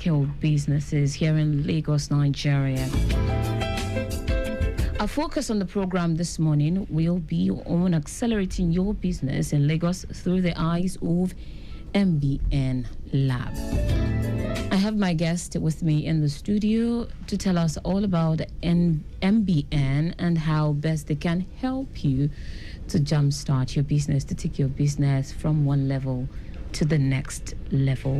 scale businesses here in Lagos, Nigeria. Our focus on the program this morning will be on accelerating your business in Lagos through the eyes of MBN Lab. I have my guest with me in the studio to tell us all about MBN and how best they can help you to jumpstart your business, to take your business from one level to the next level.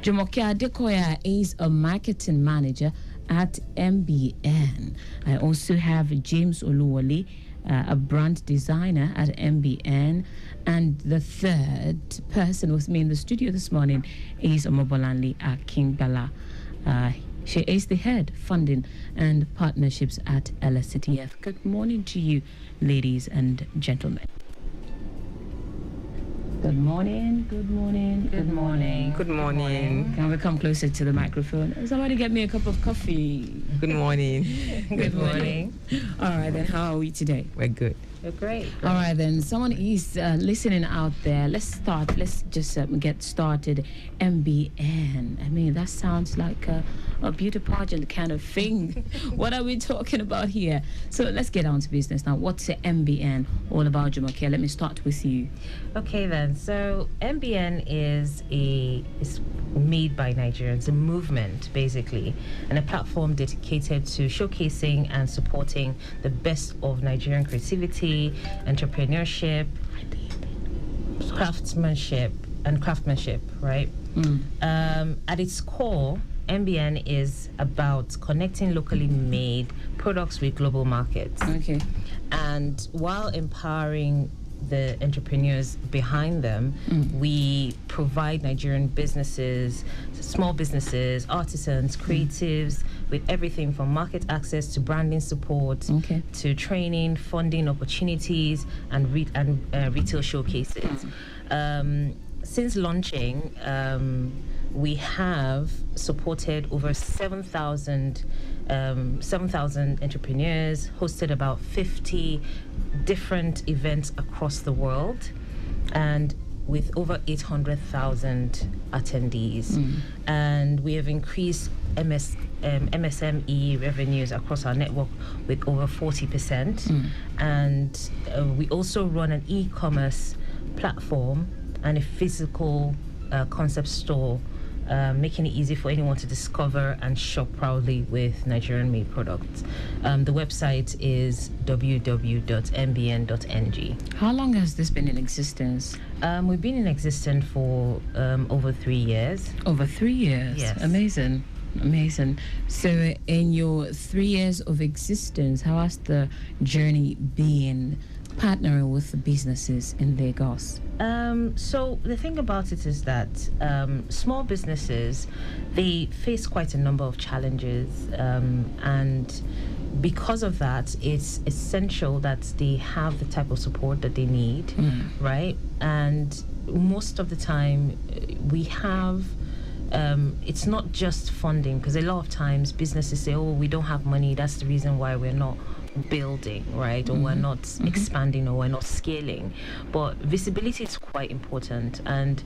Jumoke Adekoya is a marketing manager at MBN. I also have James Oluwole, a brand designer at MBN. And the third person with me in the studio this morning is Omobolanle Akingbala. She is the head funding and partnerships at LSCTF. Good morning to you, ladies and gentlemen. Good morning, good morning, good morning. Good morning. Can we come closer to the microphone? Somebody get me a cup of coffee. Good morning. Good morning. All right, then, how are we today? We're good. You're great. All right, then, someone is listening out there. Let's just get started. MBN. I mean, that sounds like a beauty pageant kind of thing. What are we talking about here? So let's get on to business now. What's the MBN all about, Jumoke? Let me start with you. Okay, then. So MBN is made by Nigerians, a movement, basically, and a platform dedicated to showcasing and supporting the best of Nigerian creativity, entrepreneurship, craftsmanship, right? At its core, MBN is about connecting locally made products with global markets. Okay. And while empowering the entrepreneurs behind them, we provide Nigerian businesses, small businesses, artisans, creatives with everything from market access to branding support, to training, funding opportunities, and retail showcases. Since launching, we have supported over 7,000 entrepreneurs, hosted about 50 different events across the world, and with over 800,000 attendees. And we have increased MSME revenues across our network with over 40%. And we also run an e-commerce platform and a physical concept store, making it easy for anyone to discover and shop proudly with Nigerian-made products. The website is www.mbn.ng. How long has this been in existence? We've been in existence for over 3 years. Over 3 years? Yes. Amazing. So in your 3 years of existence, how has the journey been partnering with the businesses in Lagos? So the thing about it is that small businesses, they face quite a number of challenges, and because of that, it's essential that they have the type of support that they need, right? And most of the time, we have it's not just funding, because a lot of times businesses say, oh, we don't have money, that's the reason why we're not building, right? Or we're not expanding, or we're not scaling. But visibility is quite important, and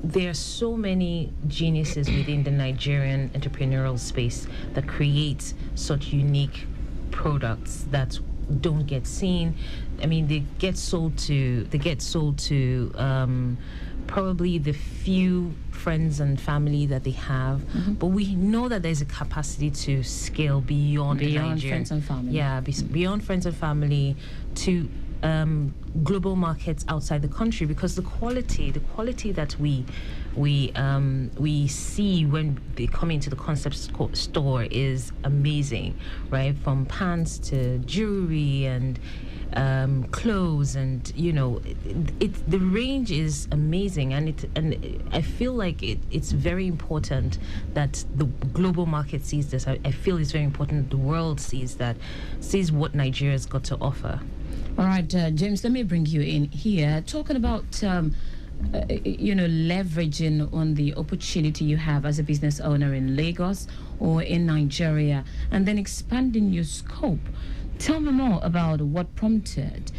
there are so many geniuses within the Nigerian entrepreneurial space that create such unique products that don't get seen. I mean, they get sold to probably the few friends and family that they have, but we know that there's a capacity to scale beyond friends and family. Yeah, beyond friends and family to global markets outside the country, because the quality that we see when they come into the concept store is amazing, right? From pants to jewelry and clothes, and the range is amazing, and I feel like it's very important that the global market sees this. I feel it's very important that the world sees what Nigeria's got to offer. All right, James, let me bring you in here, talking about leveraging on the opportunity you have as a business owner in Lagos or in Nigeria, and then expanding your scope. Tell me more about what prompted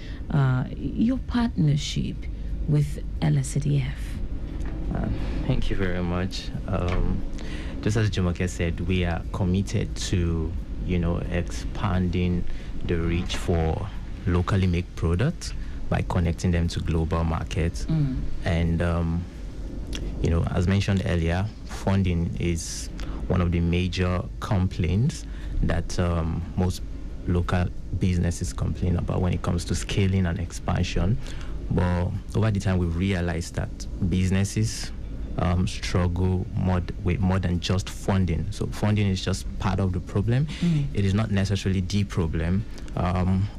your partnership with LSCTF. Thank you very much. Just as Jumoke said, we are committed to, expanding the reach for locally made products by connecting them to global markets. And, as mentioned earlier, funding is one of the major complaints that most local businesses complain about when it comes to scaling and expansion. But over the time, we've realized that businesses struggle with more than just funding. So funding is just part of the problem. It is not necessarily the problem.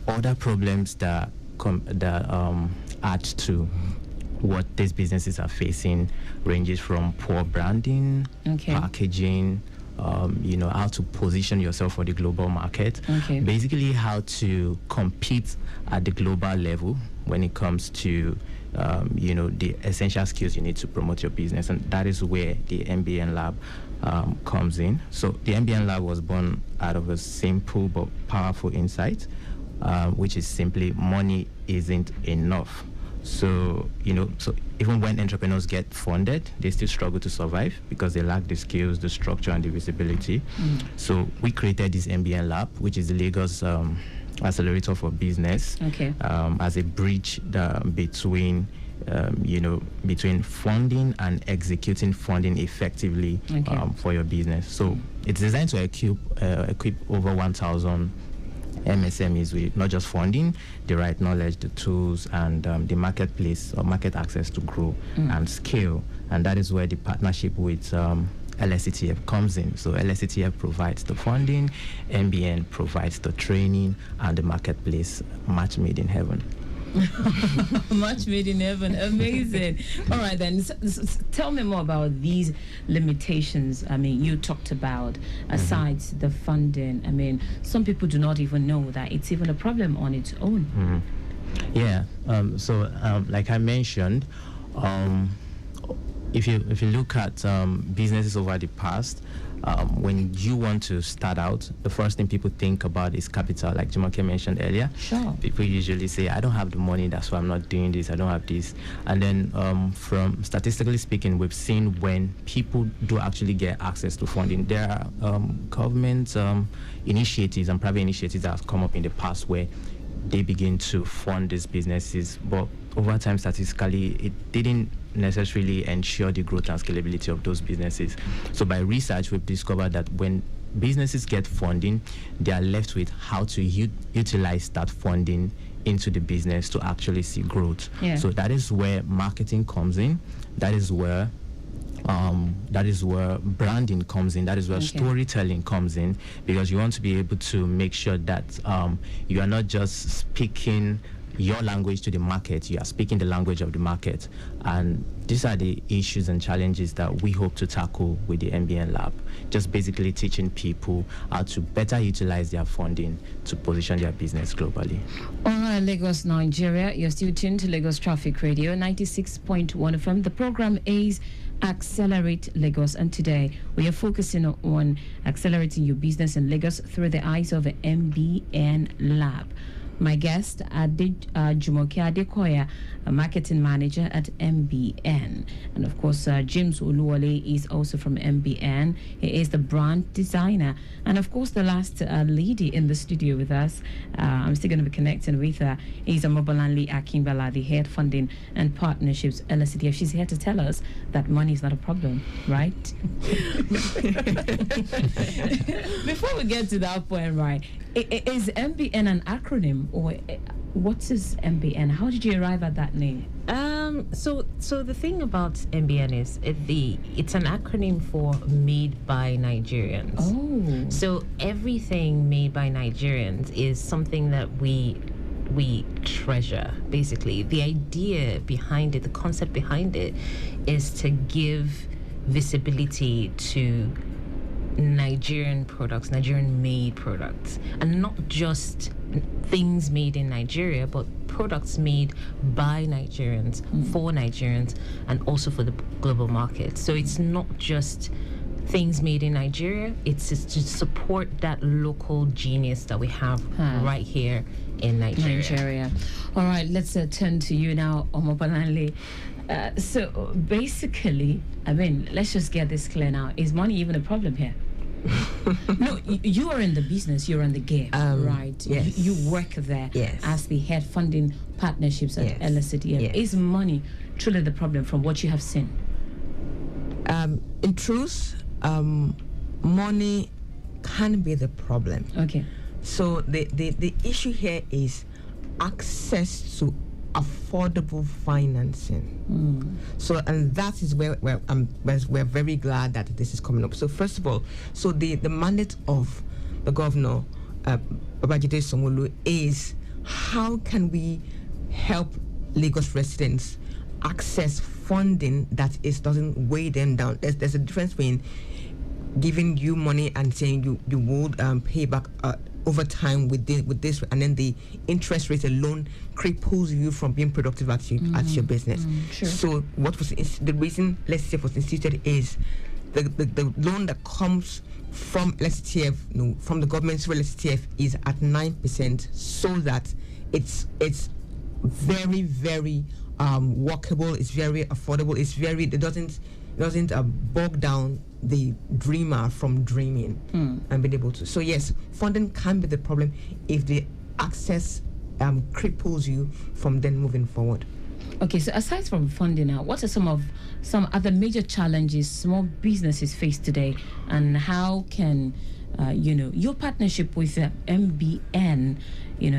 Other problems that add to what these businesses are facing ranges from poor branding, packaging, how to position yourself for the global market. Basically, how to compete at the global level when it comes to the essential skills you need to promote your business. And that is where the MBN Lab comes in. So the MBN Lab was born out of a simple but powerful insight, which is simply money isn't enough. So, so even when entrepreneurs get funded, they still struggle to survive because they lack the skills, the structure, and the visibility. So we created this MBN Lab, which is the Lagos Accelerator for Business, as a bridge between funding and executing funding effectively for your business. So it's designed to equip over 1,000 MSMEs with not just funding, the right knowledge, the tools, and the marketplace or market access to grow and scale. And that is where the partnership with LSCTF comes in. So LSCTF provides the funding, MBN provides the training, and the marketplace, match made in heaven. Much made in heaven. Amazing. All right, then. Tell me more about these limitations. I mean, you talked about, aside the funding. I mean, some people do not even know that it's even a problem on its own. Yeah. Like I mentioned, if you look at businesses over the past, when you want to start out, the first thing people think about is capital, like Jumoke mentioned earlier. Sure. People usually say, I don't have the money, that's why I'm not doing this, I don't have this. And then from statistically speaking, we've seen when people do actually get access to funding, there are government initiatives and private initiatives that have come up in the past where they begin to fund these businesses, but over time, statistically, it didn't necessarily ensure the growth and scalability of those businesses. So by research, we've discovered that when businesses get funding, they are left with how to utilize that funding into the business to actually see growth. So that is where marketing comes in. That is where branding comes in. That is where storytelling comes in, because you want to be able to make sure that you are not just speaking your language to the market, you are speaking the language of the market. And these are the issues and challenges that we hope to tackle with the MBN Lab. Just basically teaching people how to better utilize their funding to position their business globally. All right, Lagos, Nigeria. You're still tuned to Lagos Traffic Radio, 96.1 FM. The program is Accelerate Lagos, and today we are focusing on accelerating your business in Lagos through the eyes of the MBN Lab. My guest, Jumoke Adekoya, a marketing manager at MBN. And of course, James Oluwole is also from MBN. He is the brand designer. And of course, the last lady in the studio with us, I'm still going to be connecting with her, is Omobolanle Akimbala, the head funding and partnerships LSCTF. She's here to tell us that money is not a problem, right? Before we get to that point, right, is MBN an acronym, or what is MBN? How did you arrive at that name? So the thing about MBN is it's an acronym for Made by Nigerians. Oh. So everything made by Nigerians is something that we treasure. Basically, the idea behind it, the concept behind it, is to give visibility to Nigerian products, Nigerian made products, and not just things made in Nigeria, but products made by Nigerians, for Nigerians, and also for the global market. So it's not just things made in Nigeria, it's just to support that local genius that we have right here in Nigeria. All right, let's turn to you now, Omobolanle. So basically, I mean, let's just get this clear now. Is money even a problem here? No, you are in the business, you're in the game, right? Yes. You work there as the head funding partnerships at LSCDF. Yes. Is money truly the problem from what you have seen? In truth, money can be the problem. Okay. So the issue here is access to affordable financing. So, and that is where we're very glad that this is coming up. So first of all, so the mandate of the governor, Babajide Sanwo-Olu, is how can we help Lagos residents access funding that doesn't weigh them down. There's a difference between giving you money and saying you would pay back over time with this, and then the interest rate alone cripples you from being productive at your business. Sure. So what was the reason LSTF was instituted is the loan that comes from LSTF, from the government to LSTF, is at 9%, so that it's very, very workable. It's very affordable. It doesn't bog down the dreamer from dreaming and being able to. So yes, funding can be the problem if the access cripples you from then moving forward. Okay, so aside from funding now, what are some other major challenges small businesses face today, and how can your partnership with MBN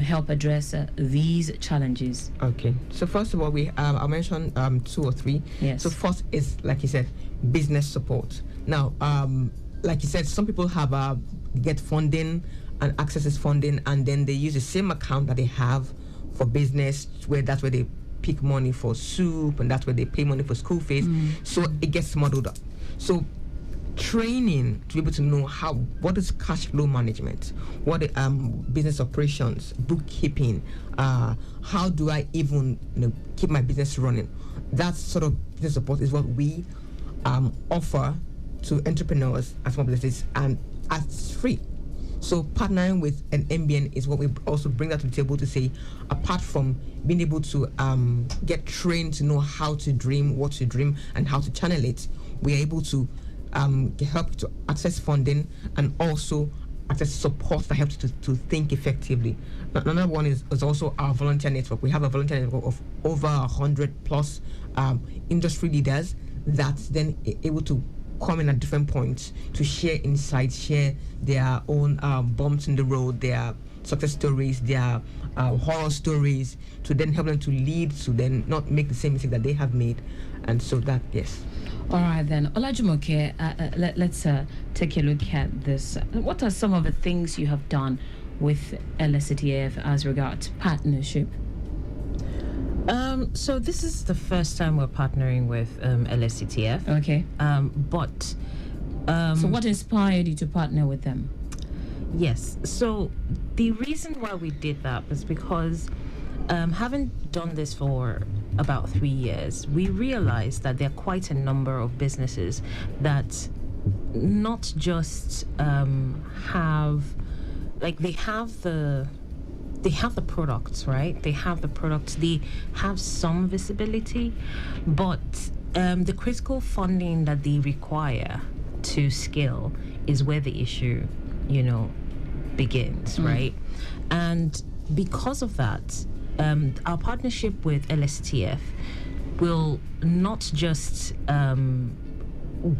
help address these challenges? Okay, so first of all, I mentioned 2 or 3. Yes. So first is, like you said, business support. Now, like you said, some people have get funding and accesses funding, and then they use the same account that they have for business, that's where they pick money for soup, and that's where they pay money for school fees. So it gets muddled up. So training to be able to know what is cash flow management, what business operations, bookkeeping, how do I even keep my business running. That sort of business support is what we offer to entrepreneurs and small businesses, and it's free. So partnering with an MBN is what we also bring that to the table to say, apart from being able to get trained to know how to dream, what to dream, and how to channel it, we are able to help to access funding and also access support that helps to think effectively. Another one is also our volunteer network. We have a volunteer network of over 100 plus industry leaders that's then able to come in at different points to share insights, share their own bumps in the road, their success stories, their horror stories, to then help them to lead, to then not make the same mistake that they have made. And so that, yes. All right then, Olajumoke, let's take a look at this. What are some of the things you have done with LSCDF as regards partnership? So this is the first time we're partnering with LSCTF. Okay. So what inspired you to partner with them? Yes. So the reason why we did that was because having done this for about 3 years, we realized that there are quite a number of businesses that not just they have the products, right? They have the products, they have some visibility, but the critical funding that they require to scale is where the issue, begins, right? And because of that, our partnership with LSTF will not just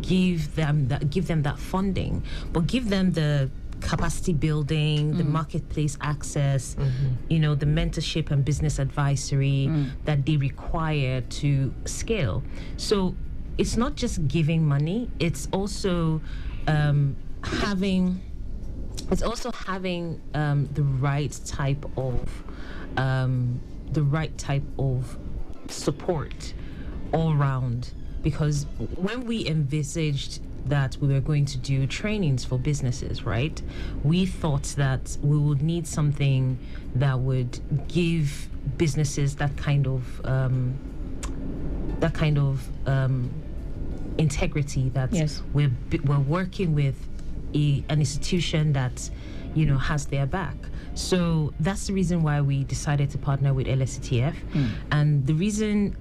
give them that funding, but give them the capacity building, the marketplace access, the mentorship and business advisory that they require to scale. So it's not just giving money; it's also having the right type of support all round. Because when we envisaged that we were going to do trainings for businesses, right, we thought that we would need something that would give businesses that kind of integrity, that we're working with an institution that has their back. So that's the reason why we decided to partner with LSTF. And the reason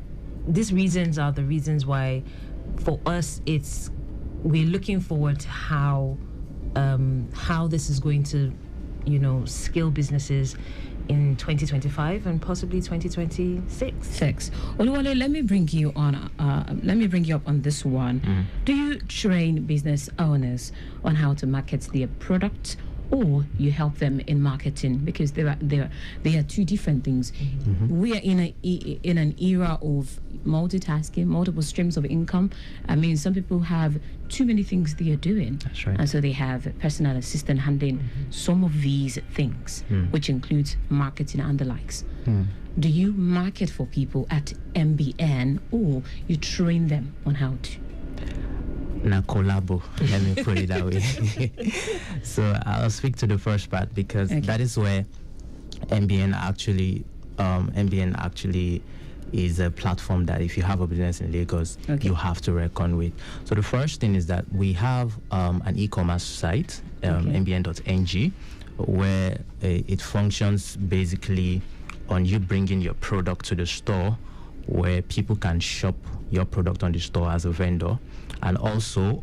these reasons are the reasons why, for us, we're looking forward to how this is going to, scale businesses in 2025 and possibly 2026. Oluwale, let me bring you up on this one. Do you train business owners on how to market their product, or you help them in marketing? Because they are two different things. We are in an era of multitasking, multiple streams of income. I mean, some people have too many things they are doing. That's right. And so they have a personal assistant handling some of these things, which includes marketing and the likes. Do you market for people at MBN, or you train them on how to? Na collabo, let me put it that way. So I'll speak to the first part, because that is where MBN actually is a platform that if you have a business in Lagos, you have to reckon with. So the first thing is that we have an e-commerce site, mbn.ng, where it functions basically on you bringing your product to the store, where people can shop your product on the store as a vendor. And also,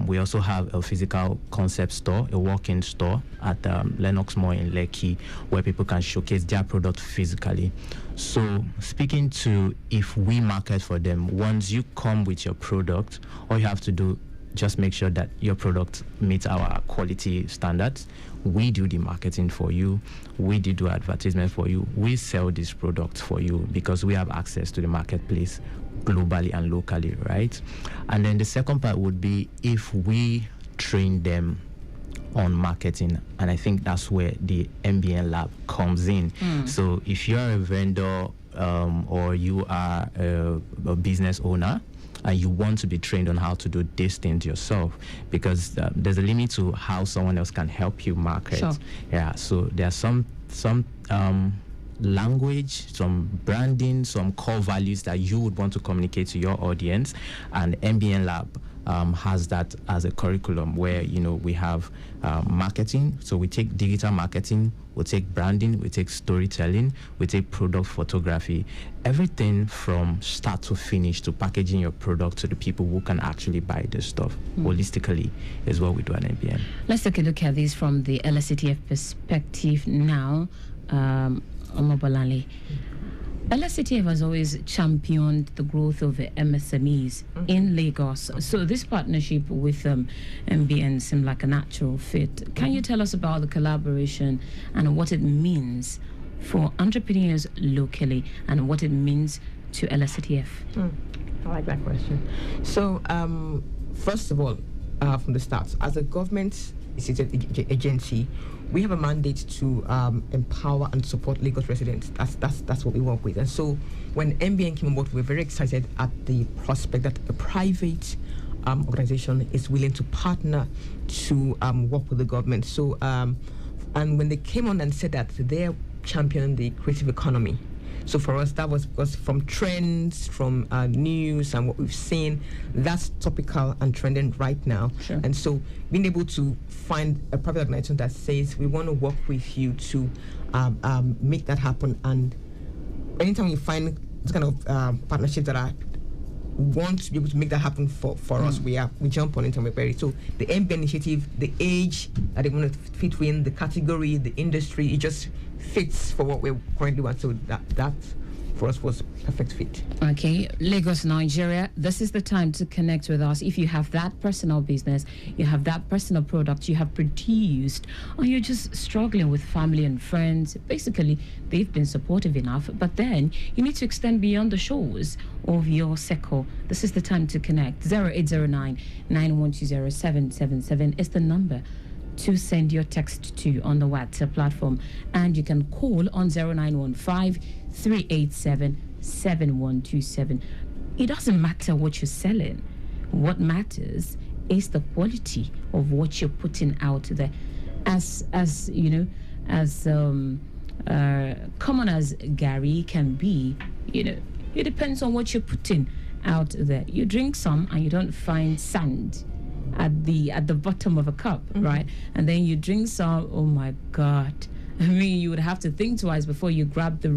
we also have a physical concept store, a walk-in store at Lenox Mall in Lekki, where people can showcase their product physically. So speaking to if we market for them, once you come with your product, all you have to do, just make sure that your product meets our quality standards. We do the marketing for you. We do advertisement for you. We sell this product for you, because we have access to the marketplace globally and locally, right? And then the second part would be if we train them on marketing, and I think that's where the MBN Lab comes in. So if you're a vendor or you are a business owner, and you want to be trained on how to do these things yourself, because there's a limit to how someone else can help you market. Sure. Yeah, so there's some language, some branding, some core values that you would want to communicate to your audience, and MBN Lab has that as a curriculum where we have marketing. So we take digital marketing, we take branding, we take storytelling, we take product photography, everything from start to finish, to packaging your product to the people who can actually buy this stuff holistically is what we do at MBN. Let's take a look at this from the LSCTF perspective now. Omobolale. LSCTF has always championed the growth of MSMEs in Lagos. So this partnership with MBN seemed like a natural fit. Can you tell us about the collaboration and what it means for entrepreneurs locally and what it means to LSCTF? I like that question. So, first of all, from the start, as a government agency, we have a mandate to empower and support Lagos residents. That's what we work with. And so when MBN came on board, we were very excited at the prospect that a private organization is willing to partner to work with the government. So, and when they came on and said that they're championing the creative economy, so for us, that was because from trends, from news and what we've seen, that's topical and trending right now. Sure. And so being able to find a private organization that says, we want to work with you to make that happen. And anytime you find this kind of partnerships that want to be able to make that happen for us, we jump on it and we're very. So the MBN initiative, the age that they want to fit in, the category, the industry, it just fits for what we're currently want. So that for us was perfect fit. Okay, Lagos, Nigeria, this is the time to connect with us. If you have that personal business, you have that personal product you have produced, or you're just struggling with family and friends, basically they've been supportive enough, but then you need to extend beyond the shores of your circle. This is the time to connect. 0809 9120 777 is the number to send your text to on the WhatsApp platform, and you can call on 0915 387 7127. It doesn't matter what you're selling. What matters is the quality of what you're putting out there. As you know, as common as Gary can be, it depends on what you're putting out there. You drink some and you don't find sand at the bottom of a cup, right? And then you drink some, oh my God, I mean, you would have to think twice before you grab the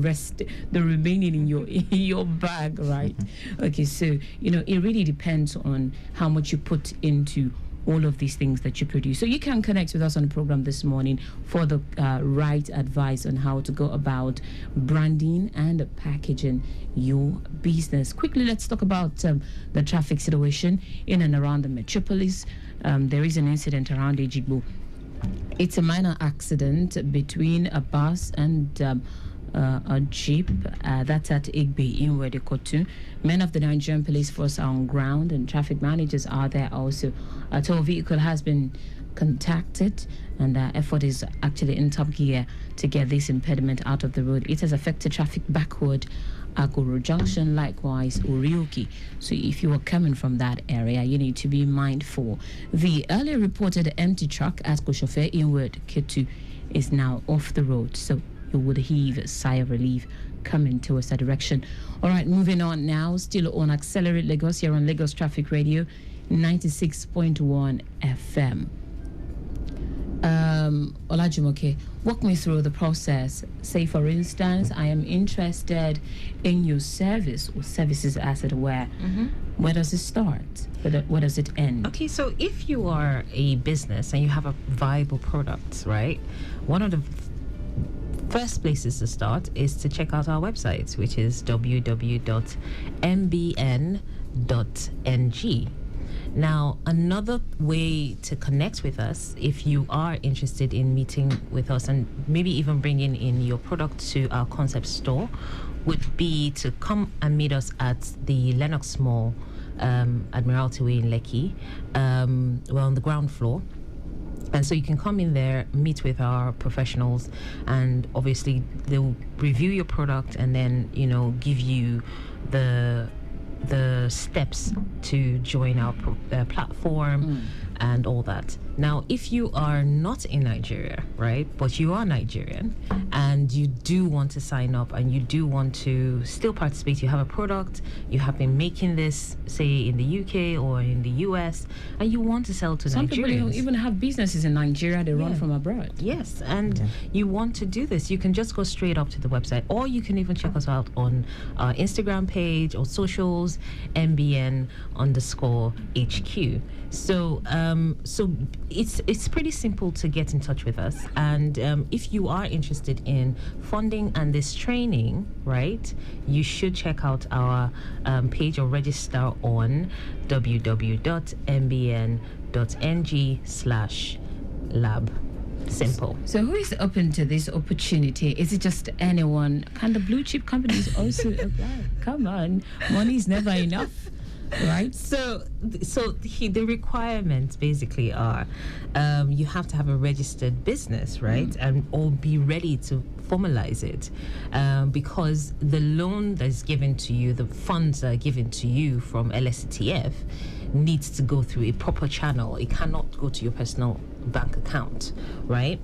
remaining in your bag, right? Okay, so it really depends on how much you put into all of these things that you produce. So you can connect with us on the program this morning for the right advice on how to go about branding and packaging your business. Quickly, let's talk about the traffic situation in and around the metropolis. There is an incident around Ejigbo. It's a minor accident between a bus and a jeep. That's at Igbe in Wedekotu. Men of the Nigerian police force are on ground and traffic managers are there also. A tow vehicle has been contacted and effort is actually in top gear to get this impediment out of the road. It has affected traffic backward Agoro Junction, likewise Orioki. So if you are coming from that area, you need to be mindful. The earlier reported empty truck at Koshofe inward Ketu is now off the road. So you would heave a sigh of relief coming towards that direction. All right, moving on now, still on Accelerate Lagos here on Lagos Traffic Radio 96.1 FM. Olajumoke, walk me through the process. Say, for instance, I am interested in your service or services, as it were. Where does it start? Where does it end? Okay, so if you are a business and you have a viable product, right, one of the first places to start is to check out our website, which is www.mbn.ng. Now, another way to connect with us, if you are interested in meeting with us and maybe even bringing in your product to our concept store, would be to come and meet us at the Lenox Mall, Admiralty Way in Lekki. We're on the ground floor. And so you can come in there, meet with our professionals, and obviously they'll review your product and then, give you the steps to join our platform and all that. Now, if you are not in Nigeria, right, but you are Nigerian and you do want to sign up and you do want to still participate, you have a product, you have been making this, say, in the UK or in the US, and you want to sell to Some Nigerians. people even have businesses in Nigeria, they run from abroad. Yes, and you want to do this, you can just go straight up to the website, or you can even check us out on our Instagram page or socials, MBN_HQ. So it's pretty simple to get in touch with us, and if you are interested in funding and this training, right, you should check out our page or register on www.mbn.ng/lab. Simple. So who is open to this opportunity? Is it just anyone? Can the blue chip companies also apply? Come on, money is never enough. Right. So the requirements basically are you have to have a registered business, right, and or be ready to formalize it, because the loan that is given to you, the funds that are given to you from LSTF, needs to go through a proper channel. It cannot go to your personal bank account, right?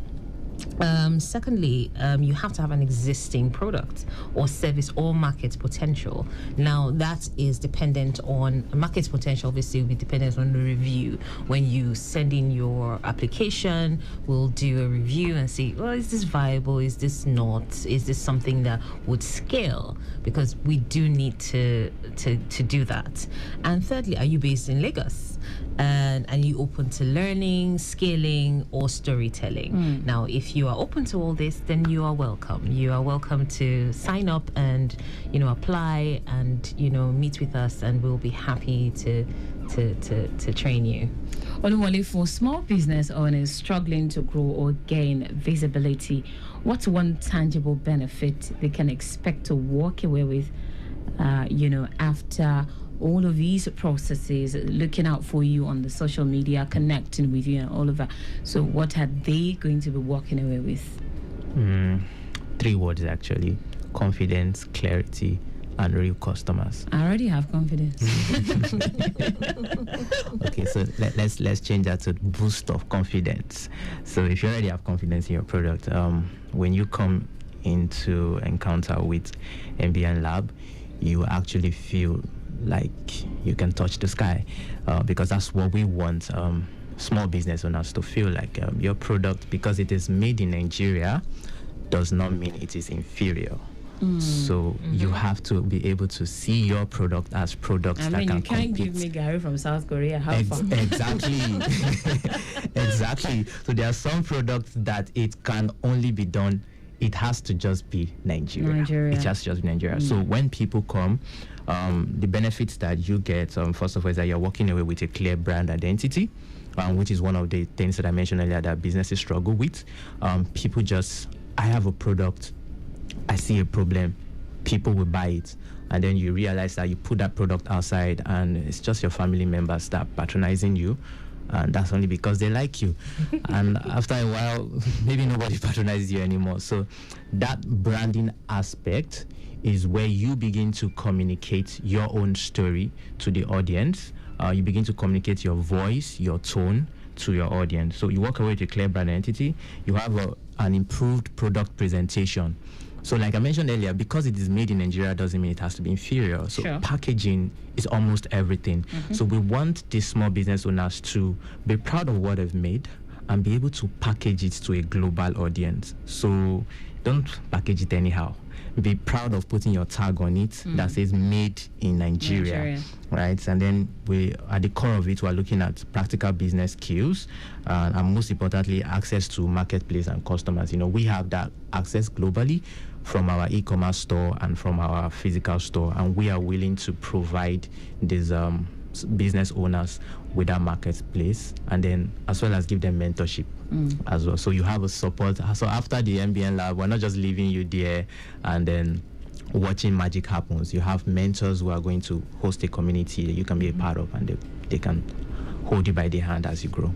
Secondly, you have to have an existing product or service or market potential. Now, that is dependent on market potential. Obviously, will be dependent on the review. When you send in your application, we'll do a review and see, well, is this viable? Is this not? Is this something that would scale? Because we do need to do that. And thirdly, are you based in Lagos? And you open to learning, scaling, or storytelling? Now, if you are open to all this, then you are welcome. You are welcome to sign up and apply and meet with us, and we'll be happy to train you. Oluwale, for small business owners struggling to grow or gain visibility, what's one tangible benefit they can expect to walk away with, after all of these processes, looking out for you on the social media, connecting with you and all of that? So what are they going to be walking away with? 3 words actually: confidence, clarity, and real customers. I already have confidence. Okay, so let's change that to boost of confidence. So if you already have confidence in your product, when you come into encounter with MBN Lab, you actually feel like you can touch the sky, because that's what we want small business owners to feel like. Your product, because it is made in Nigeria, does not mean it is inferior. So you have to be able to see your product as products that can compete. I mean, you can't give me Gary from South Korea. How far? Exactly. Exactly. So there are some products that it can only be done. It has to just be Nigeria. It has to just be Nigeria. So when people come, the benefits that you get, first of all, is that you're walking away with a clear brand identity, which is one of the things that I mentioned earlier that businesses struggle with. People just, I have a product, I see a problem, people will buy it. And then you realize that you put that product outside and it's just your family members that are patronizing you. And that's only because they like you. And after a while, maybe nobody patronizes you anymore. So that branding aspect is where you begin to communicate your own story to the audience. You begin to communicate your voice, your tone to your audience. So you walk away with a clear brand identity. You have an improved product presentation. So like I mentioned earlier, because it is made in Nigeria doesn't mean it has to be inferior. So packaging is almost everything. So we want these small business owners to be proud of what they've made and be able to package it to a global audience. So don't package it anyhow. Be proud of putting your tag on it that says made in Nigeria, right? And then we, at the core of it, we're looking at practical business skills and most importantly, access to marketplace and customers. You know, we have that access globally from our e-commerce store and from our physical store, and we are willing to provide these business owners with that marketplace, and then as well as give them mentorship as well. So you have a support. So after the MBN lab, we're not just leaving you there and then watching magic happens. You have mentors who are going to host a community that you can be a part of, and they can hold you by the hand as you grow.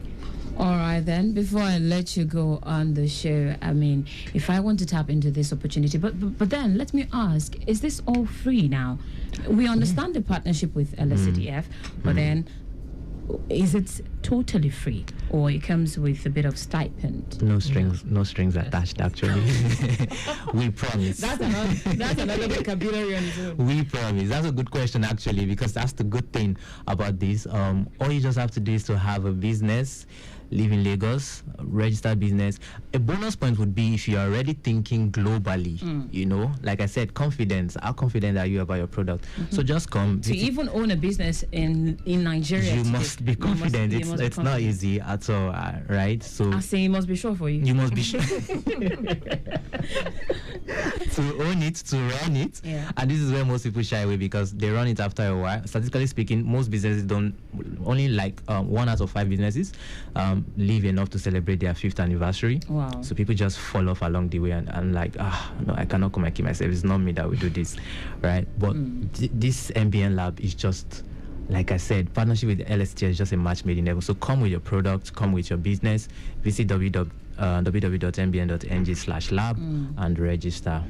All right, then, before I let you go on the show, I mean, if I want to tap into this opportunity, but then let me ask, is this all free now? We understand the partnership with LSCDF, but then is it totally free, or it comes with a bit of stipend? No strings attached, actually. We promise. That's another vocabulary on its own. We promise. That's a good question, actually, because that's the good thing about this. All you just have to do is to have a business, live in Lagos, register business. A bonus point would be if you're already thinking globally, you know, like I said, confidence. How confident are you about your product? So just come. To even own a business in Nigeria, you must be confident. It's not easy at all, right? So I say it must be sure for you. You must be sure. To own it, to run it. And this is where most people shy away because they run it after a while. Statistically speaking, most businesses don't, only like 1 out of 5 businesses live enough to celebrate their 5th anniversary. Wow. So people just fall off along the way and like, no, I cannot come and keep myself. It's not me that will do this, right? But this MBN lab is just, like I said, partnership with LST is just a match made in heaven. So come with your product, come with your business, visit www.mbn.ng/lab and register.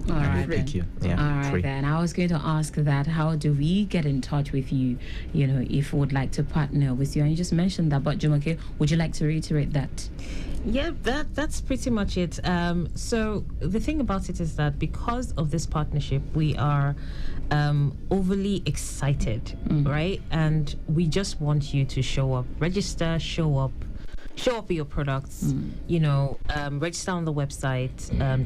All right, thank you. All right, then. I was going to ask that, how do we get in touch with you, you know, if we would like to partner with you? And you just mentioned that, but Jumoke, would you like to reiterate that? Yeah, that's pretty much it. So the thing about it is that because of this partnership, we are overly excited, right? And we just want you to show up, register, show up with your products, you know, register on the website,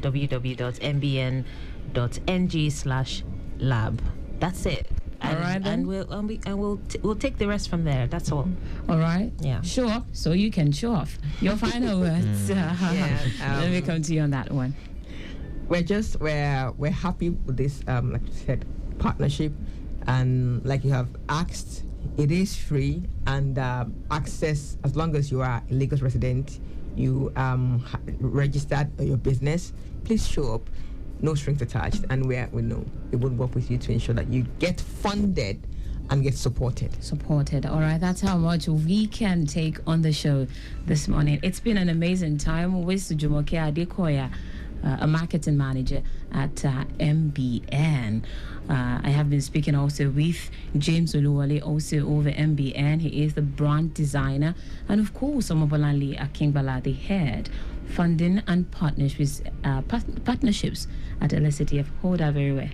www.mbn.ng/lab. That's it. All right, then. And we'll take the rest from there. That's all. All right. Yeah. Show up so you can show off. Your final words. Let me come to you on that one. We're happy with this, like you said, partnership, and like you have asked, it is free, and access, as long as you are a Lagos resident, you registered your business, please show up, no strings attached, and we know we will work with you to ensure that you get funded and get supported. All right, that's how much we can take on the show this morning. It's been an amazing time with Jumoke Adekoya, a marketing manager at MBN. I have been speaking also with James Oluwale, also over MBN. He is the brand designer, and of course, Omobolanle Akingbala, the head funding and partnerships at LSCTF. Hold that very well.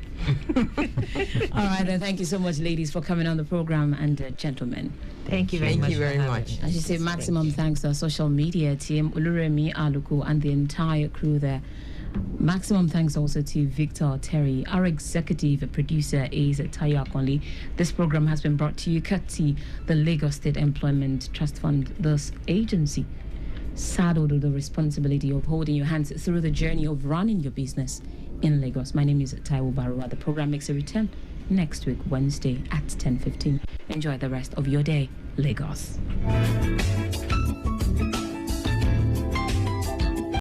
All right, then. Thank you so much, ladies, for coming on the program, and gentlemen. Thank you very much. I should say maximum thanks to our social media team, Uluremi Aluku, and the entire crew there. Maximum thanks also to Victor Terry. Our executive producer is Taiwo Baruwa. This program has been brought to you courtesy the Lagos State Employment Trust Fund. This agency saddled with the responsibility of holding your hands through the journey of running your business in Lagos. My name is Taiwo Baruwa. The program makes a return next week, Wednesday at 10:15. Enjoy the rest of your day, Lagos.